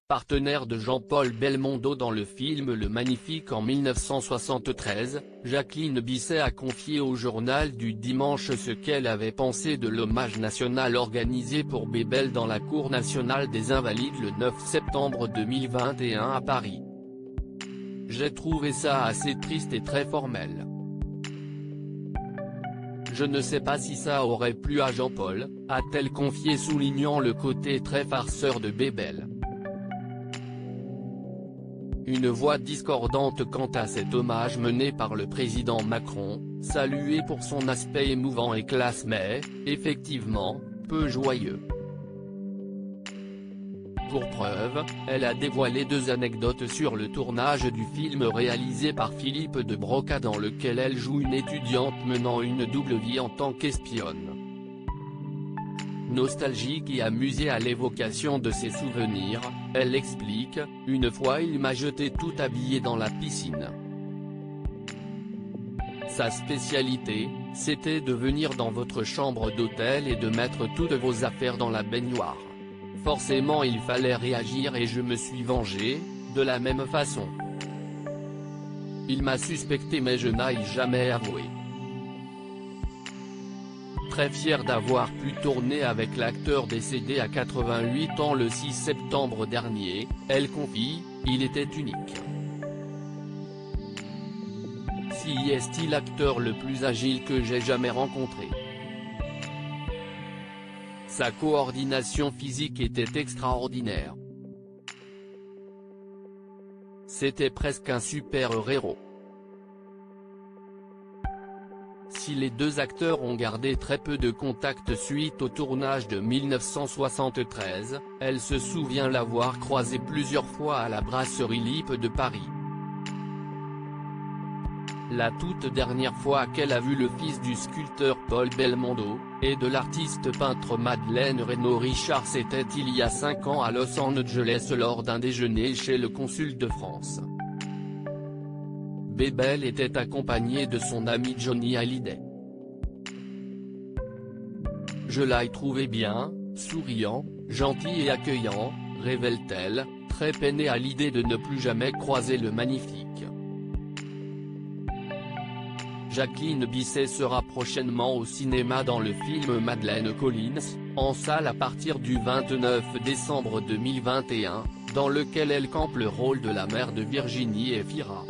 Partenaire de Jean-Paul Belmondo dans le film Le Magnifique en 1973, Jacqueline Bisset a confié au journal du dimanche ce qu'elle avait pensé de l'hommage national organisé pour Bébel dans la Cour nationale des Invalides le 9 septembre 2021 à Paris. « J'ai trouvé ça assez triste et très formel. Je ne sais pas si ça aurait plu à Jean-Paul », a-t-elle confié soulignant le côté très farceur de Bébel. Une voix discordante quant à cet hommage mené par le président Macron, salué pour son aspect émouvant et classe mais, effectivement, peu joyeux. Pour preuve, elle a dévoilé 2 anecdotes sur le tournage du film réalisé par Philippe de Broca dans lequel elle joue une étudiante menant une double vie en tant qu'espionne. Nostalgique et amusée à l'évocation de ses souvenirs, elle explique « Une fois il m'a jeté tout habillé dans la piscine. Sa spécialité, c'était de venir dans votre chambre d'hôtel et de mettre toutes vos affaires dans la baignoire. Forcément il fallait réagir et je me suis vengé, de la même façon. Il m'a suspecté mais je n'ai jamais avoué. » Très fière d'avoir pu tourner avec l'acteur décédé à 88 ans le 6 septembre dernier, elle confie « Il était unique. Si est-il l'acteur le plus agile que j'ai jamais rencontré. Sa coordination physique était extraordinaire. C'était presque un super-héros. » Si les 2 acteurs ont gardé très peu de contact suite au tournage de 1973, elle se souvient l'avoir croisé plusieurs fois à la brasserie Lippe de Paris. La toute dernière fois qu'elle a vu le fils du sculpteur Paul Belmondo, et de l'artiste peintre Madeleine Reynaud-Richard c'était il y a 5 ans à Los Angeles lors d'un déjeuner chez le consul de France. Bébel était accompagné de son ami Johnny Hallyday. Je l'ai trouvé bien, souriant, gentil et accueillant, révèle-t-elle, très peinée à l'idée de ne plus jamais croiser le Magnifique. Jacqueline Bisset sera prochainement au cinéma dans le film Madeleine Collins, en salle à partir du 29 décembre 2021, dans lequel elle campe le rôle de la mère de Virginie Efira.